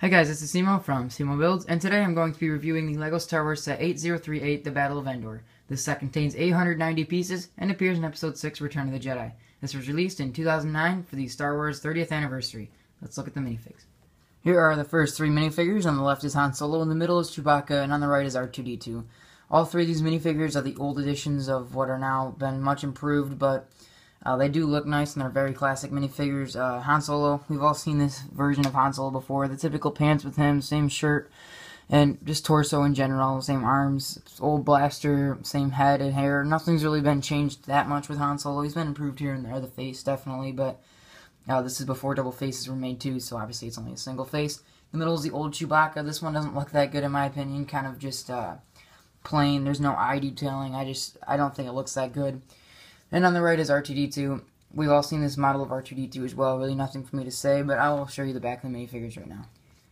Hey guys, this is C-Moe from C-Moe Builds, and today I'm going to be reviewing the LEGO Star Wars set 8038, The Battle of Endor. This set contains 890 pieces and appears in Episode 6, Return of the Jedi. This was released in 2009 for the Star Wars 30th anniversary. Let's look at the minifigs. Here are the first three minifigures. On the left is Han Solo, in the middle is Chewbacca, and on the right is R2-D2. All three of these minifigures are the old editions of what are now been much improved, but they do look nice, and they're very classic minifigures. Han Solo, we've all seen this version of Han Solo before. The typical pants with him, same shirt, and just torso in general, same arms, old blaster, same head and hair. Nothing's really been changed that much with Han Solo. He's been improved here and there, the face definitely, but this is before double faces were made too, so obviously it's only a single face. The middle is the old Chewbacca. This one doesn't look that good in my opinion, kind of just plain. There's no eye detailing. I don't think it looks that good. And on the right is R2-D2. We've all seen this model of R2-D2 as well. Really nothing for me to say, but I will show you the back of the minifigures right now.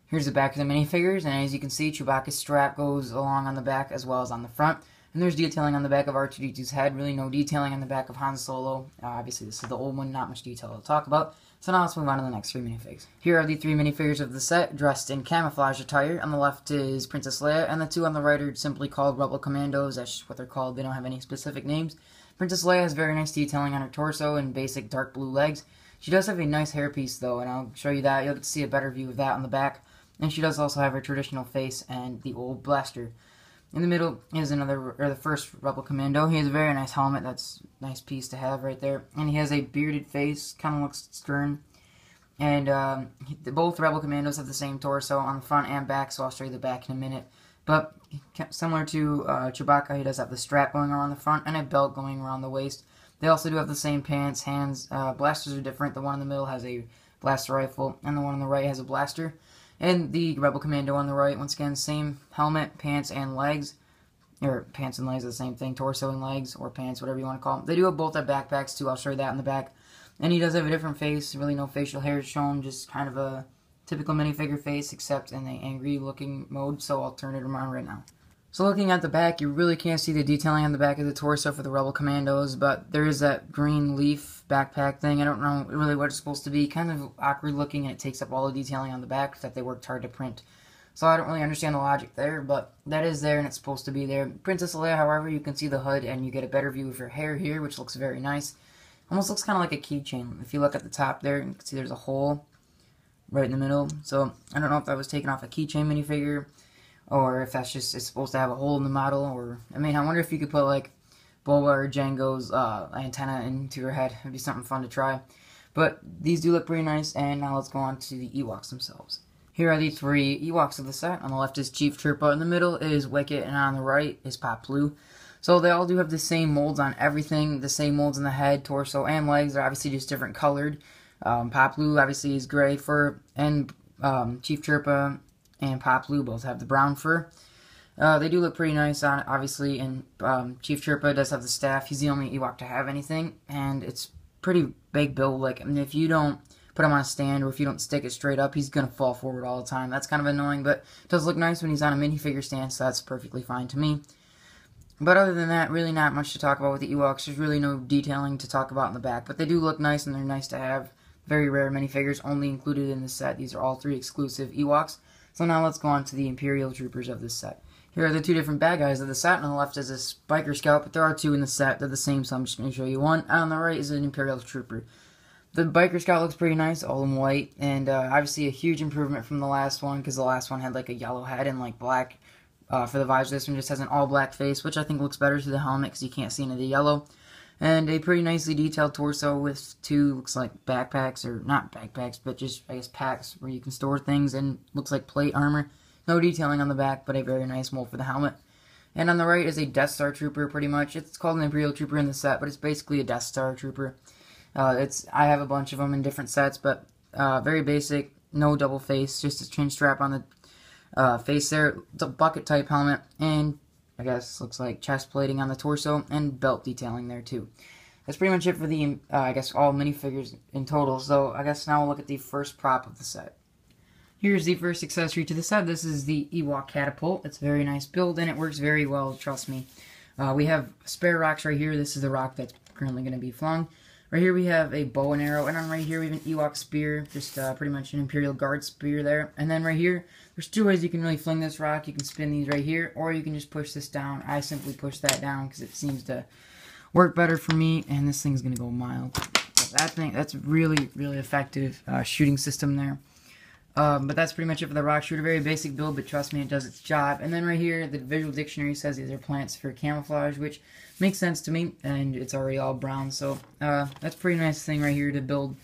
Here's the back of the minifigures, and as you can see, Chewbacca's strap goes along on the back as well as on the front. And there's detailing on the back of R2-D2's head. Really no detailing on the back of Han Solo. Obviously, this is the old one, not much detail to talk about. So now let's move on to the next three minifigs. Here are the three minifigures of the set, dressed in camouflage attire. On the left is Princess Leia, and the two on the right are simply called Rebel Commandos. That's just what they're called. They don't have any specific names. Princess Leia has very nice detailing on her torso and basic dark blue legs. She does have a nice hairpiece though, and I'll show you that. You'll get to see a better view of that on the back. And she does also have her traditional face and the old blaster. In the middle is the first Rebel Commando. He has a very nice helmet. That's a nice piece to have right there. And he has a bearded face, kind of looks stern. And both Rebel Commandos have the same torso on the front and back, so I'll show you the back in a minute. But similar to Chewbacca, he does have the strap going around the front and a belt going around the waist. They also do have the same pants, hands. Blasters are different. The one in the middle has a blaster rifle, and the one on the right has a blaster. And the Rebel Commando on the right, once again, same helmet, pants, and legs. Or pants and legs are the same thing, torso and legs, or pants, whatever you want to call them. They do have both have backpacks too. I'll show you that in the back. And he does have a different face. Really no facial hair shown, just kind of a typical minifigure face, except in the angry looking mode, so I'll turn it around right now. So looking at the back, you really can't see the detailing on the back of the torso for the Rebel Commandos, but there is that green leaf backpack thing. I don't know really what it's supposed to be. Kind of awkward looking, and it takes up all the detailing on the back that they worked hard to print. So I don't really understand the logic there, but that is there and it's supposed to be there. Princess Leia, however, you can see the hood and you get a better view of her hair here, which looks very nice. Almost looks kind of like a keychain. If you look at the top there, you can see there's a hole right in the middle. So I don't know if that was taken off a keychain minifigure, or if that's just, it's supposed to have a hole in the model, or, I mean, I wonder if you could put, like, Boba or Jango's antenna into her head. It'd be something fun to try. But these do look pretty nice, and now let's go on to the Ewoks themselves. Here are the three Ewoks of the set. On the left is Chief Chirpa, in the middle is Wicket, and on the right is Pop Blue. So they all do have the same molds on everything, the same molds in the head, torso, and legs. They're obviously just different colored. Pop Blue obviously is gray fur, and Chief Chirpa and Pop Blue both have the brown fur. They do look pretty nice on it, obviously, and Chief Chirpa does have the staff. He's the only Ewok to have anything, and it's pretty big build. Like, I mean, if you don't put him on a stand, or if you don't stick it straight up, he's going to fall forward all the time. That's kind of annoying, but it does look nice when he's on a minifigure stand, so that's perfectly fine to me. But other than that, really not much to talk about with the Ewoks. There's really no detailing to talk about in the back, but they do look nice, and they're nice to have. Very rare minifigures, only included in this set. These are all three exclusive Ewoks. So now let's go on to the Imperial Troopers of this set. Here are the two different bad guys of the set. On the left is this Biker Scout, but there are two in the set. They're the same, so I'm just going to show you one. And on the right is an Imperial Trooper. The Biker Scout looks pretty nice, all in white, and obviously a huge improvement from the last one, because the last one had like a yellow head and like black for the visor. This one just has an all-black face, which I think looks better to the helmet, because you can't see any of the yellow. And a pretty nicely detailed torso with two, looks like backpacks, or not backpacks, but just, I guess, packs where you can store things, and looks like plate armor. No detailing on the back, but a very nice mold for the helmet. And on the right is a Death Star Trooper, pretty much. It's called an Imperial Trooper in the set, but it's basically a Death Star Trooper. I have a bunch of them in different sets, but very basic, no double face, just a chin strap on the face there. It's a bucket-type helmet, and I guess looks like chest plating on the torso, and belt detailing there too. That's pretty much it for the, I guess, all minifigures in total. So I guess now we'll look at the first prop of the set. Here's the first accessory to the set. This is the Ewok Catapult. It's a very nice build, and it works very well, trust me. We have spare rocks right here. This is the rock that's currently going to be flung. Right here we have a bow and arrow, and then right here we have an Ewok spear, just pretty much an Imperial Guard spear there. And then right here, there's two ways you can really fling this rock. You can spin these right here, or you can just push this down. I simply push that down because it seems to work better for me, and this thing's going to go mild. That's really, really effective shooting system there. But that's pretty much it for the rock shooter. Very basic build, but trust me, it does its job. And then right here, the visual dictionary says these are plants for camouflage, which makes sense to me, and it's already all brown, so that's a pretty nice thing right here to build.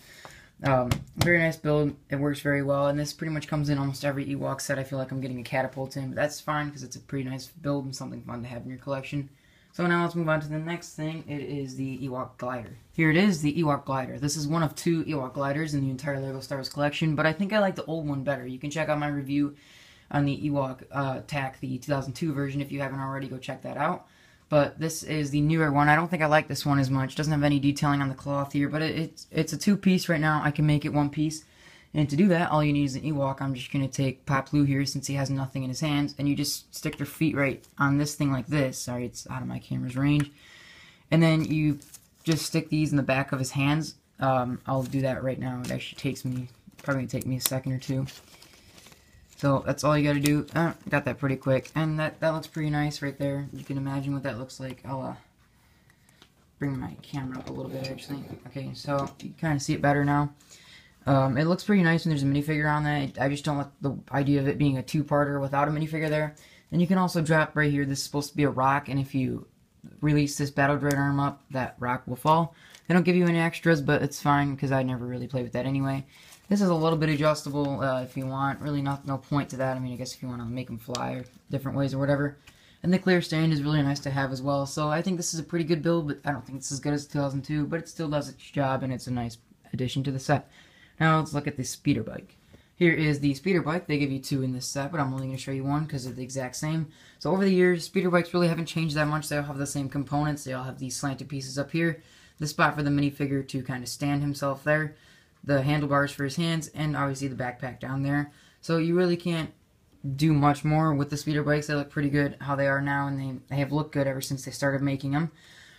Very nice build. It works very well, and this pretty much comes in almost every Ewok set. I feel like I'm getting a catapult in, but that's fine because it's a pretty nice build and something fun to have in your collection. So now let's move on to the next thing. It is the Ewok glider. Here it is, the Ewok glider. This is one of two Ewok gliders in the entire LEGO Star Wars collection, but I think I like the old one better. You can check out my review on the Ewok TAC, the 2002 version. If you haven't already, go check that out. But this is the newer one. I don't think I like this one as much. It doesn't have any detailing on the cloth here, but it's a two-piece right now. I can make it one piece. And to do that, all you need is an Ewok. I'm just going to take Pop Blue here since he has nothing in his hands. And you just stick your feet right on this thing like this. Sorry, it's out of my camera's range. And then you just stick these in the back of his hands. I'll do that right now. It actually probably going to take me a second or two. So that's all you got to do. Got that pretty quick. And that looks pretty nice right there. You can imagine what that looks like. I'll bring my camera up a little bit actually. Okay, so you kind of see it better now. It looks pretty nice when there's a minifigure on that. I just don't like the idea of it being a two-parter without a minifigure there. And you can also drop right here. This is supposed to be a rock, and if you release this battle droid arm up, that rock will fall. They don't give you any extras, but it's fine because I never really played with that anyway. This is a little bit adjustable if you want. Really no point to that. I mean, I guess if you want to make them fly or different ways or whatever. And the clear stand is really nice to have as well. So I think this is a pretty good build, but I don't think it's as good as 2002. But it still does its job, and it's a nice addition to the set. Now let's look at the speeder bike. Here is the speeder bike. They give you two in this set, but I'm only going to show you one because they're the exact same. So over the years, speeder bikes really haven't changed that much. They all have the same components. They all have these slanted pieces up here. The spot for the minifigure to kind of stand himself there. The handlebars for his hands, and obviously the backpack down there. So you really can't do much more with the speeder bikes. They look pretty good how they are now, and they have looked good ever since they started making them.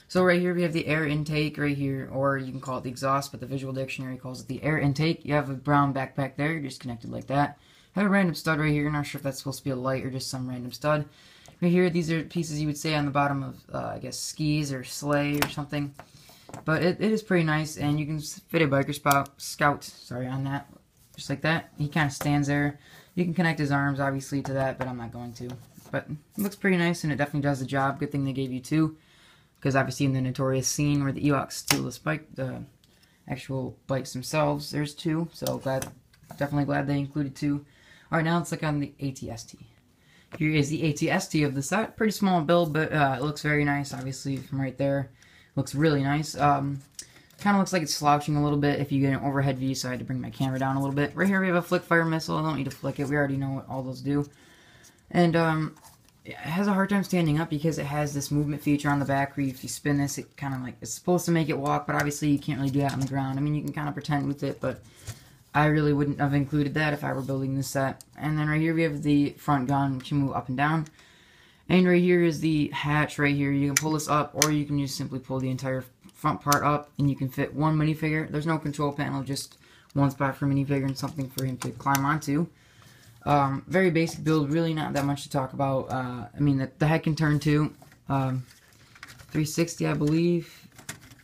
So right here we have the air intake right here, or you can call it the exhaust, but the visual dictionary calls it the air intake. You have a brown backpack there, you're just connected like that. Have a random stud right here, not sure if that's supposed to be a light or just some random stud. Right here, these are pieces you would say on the bottom of, I guess, skis or sleigh or something. But it is pretty nice, and you can fit a biker scout on that, just like that. He kind of stands there. You can connect his arms, obviously, to that, but I'm not going to. But it looks pretty nice, and it definitely does the job. Good thing they gave you two. Because obviously in the notorious scene where the Ewoks steal the actual bikes themselves, there's two. So definitely glad they included two. Alright, now let's look on the ATST. Here is the ATST of the set. Pretty small build, but it looks very nice. Obviously from right there, looks really nice. Kind of looks like it's slouching a little bit if you get an overhead view, so I had to bring my camera down a little bit. Right here we have a flick fire missile. I don't need to flick it. We already know what all those do. And it has a hard time standing up because it has this movement feature on the back where if you spin this, it kind of like, it's supposed to make it walk, but obviously you can't really do that on the ground. I mean, you can kind of pretend with it, but I really wouldn't have included that if I were building this set. And then right here we have the front gun, which you move up and down. And right here is the hatch right here. You can pull this up, or you can just simply pull the entire front part up, and you can fit one minifigure. There's no control panel, just one spot for minifigure and something for him to climb onto. Very basic build, really not that much to talk about. I mean, the head can turn too. 360, I believe.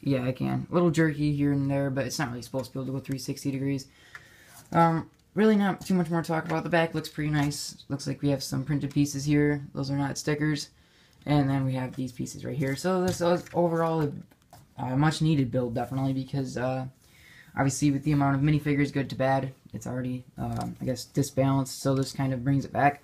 Yeah, I can. A little jerky here and there, but it's not really supposed to be able to go 360 degrees. Really not too much more to talk about. The back looks pretty nice. Looks like we have some printed pieces here. Those are not stickers. And then we have these pieces right here. So this is overall a much needed build, definitely, because obviously with the amount of minifigures, good to bad, it's already, I guess, disbalanced, so this kind of brings it back.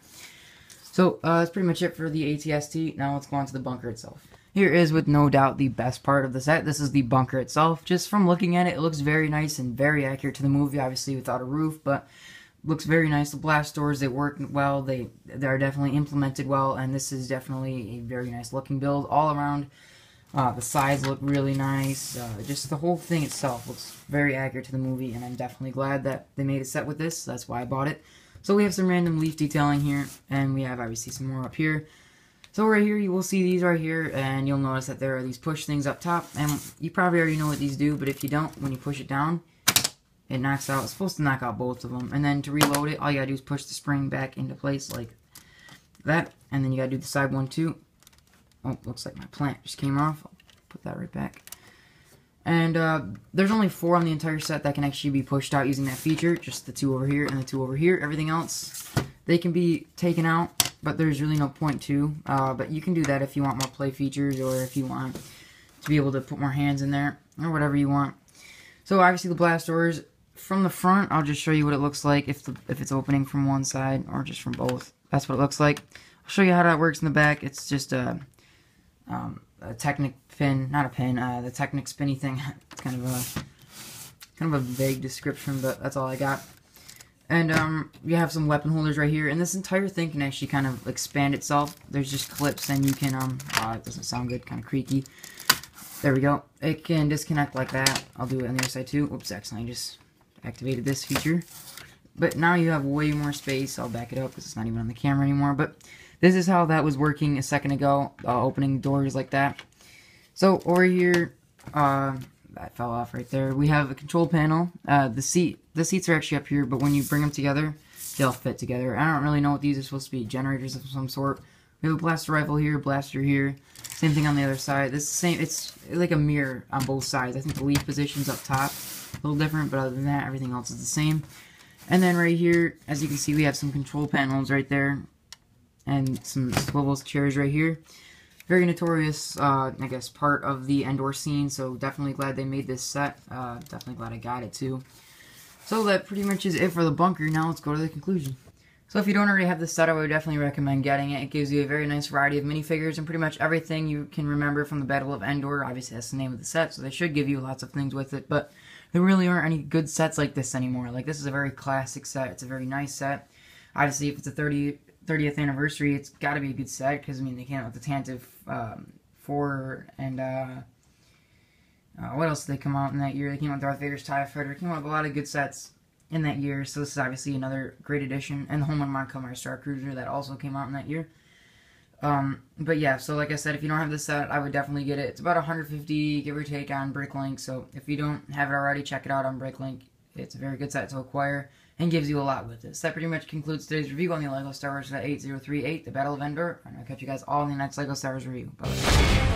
So that's pretty much it for the ATST. Now let's go on to the bunker itself. Here is, with no doubt, the best part of the set. This is the bunker itself. Just from looking at it, it looks very nice and very accurate to the movie, obviously without a roof, but looks very nice. The blast doors, they work well, they are definitely implemented well, and this is definitely a very nice looking build all around. The sides look really nice. Just the whole thing itself looks very accurate to the movie, and I'm definitely glad that they made a set with this. That's why I bought it. So we have some random leaf detailing here, and we have obviously some more up here. So right here, you will see these right here, and you'll notice that there are these push things up top, and you probably already know what these do, but if you don't, when you push it down, it knocks out, it's supposed to knock out both of them, and then to reload it, all you gotta do is push the spring back into place like that, and then you gotta do the side one too. Oh, looks like my plant just came off. I'll put that right back. And there's only 4 on the entire set that can actually be pushed out using that feature, just the 2 over here and the 2 over here. Everything else, they can be taken out, but there's really no point to. But you can do that if you want more play features, or if you want to be able to put more hands in there, or whatever you want. So obviously the blast doors, from the front, I'll just show you what it looks like if it's opening from one side or just from both. That's what it looks like. I'll show you how that works in the back. It's just a Technic pin, not a pin, the Technic spinny thing. It's kind of a vague description, but that's all I got. And you have some weapon holders right here, and this entire thing can actually kind of expand itself. There's just clips, and you can it doesn't sound good, kind of creaky. There we go. It can disconnect like that. I'll do it on the other side too. Oops, accidentally just activated this feature. But now you have way more space. I'll back it up because it's not even on the camera anymore. But this is how that was working a second ago, opening doors like that. So over here, that fell off right there. We have a control panel. The seats are actually up here, but when you bring them together, they'll fit together. I don't really know what these are supposed to be, generators of some sort. We have a blaster rifle here, blaster here. Same thing on the other side. This is the same. It's like a mirror on both sides. I think the leaf position's up top, a little different, but other than that, everything else is the same. And then right here, as you can see, we have some control panels right there, and some swivel chairs right here. Very notorious, I guess, part of the Endor scene, so definitely glad they made this set. Definitely glad I got it, too. So that pretty much is it for the bunker. Now let's go to the conclusion. So if you don't already have this set, I would definitely recommend getting it. It gives you a very nice variety of minifigures and pretty much everything you can remember from the Battle of Endor. Obviously, that's the name of the set, so they should give you lots of things with it, but there really aren't any good sets like this anymore. Like, this is a very classic set. It's a very nice set. Obviously, if it's a 30th anniversary, it's got to be a good set, because, I mean, they came out with the Tantive 4, and, what else did they come out in that year? They came out with Darth Vader's TIE Fighter. They came out with a lot of good sets in that year, so this is obviously another great addition. And the Home and Montgomery Star Cruiser, that also came out in that year. But yeah, so like I said, if you don't have this set, I would definitely get it. It's about $150, give or take, on Bricklink, so if you don't have it already, check it out on Bricklink. It's a very good set to acquire, and gives you a lot with this. That pretty much concludes today's review on the LEGO Star Wars set 8038, the Battle of Endor, and I'll catch you guys all in the next LEGO Star Wars review. Bye.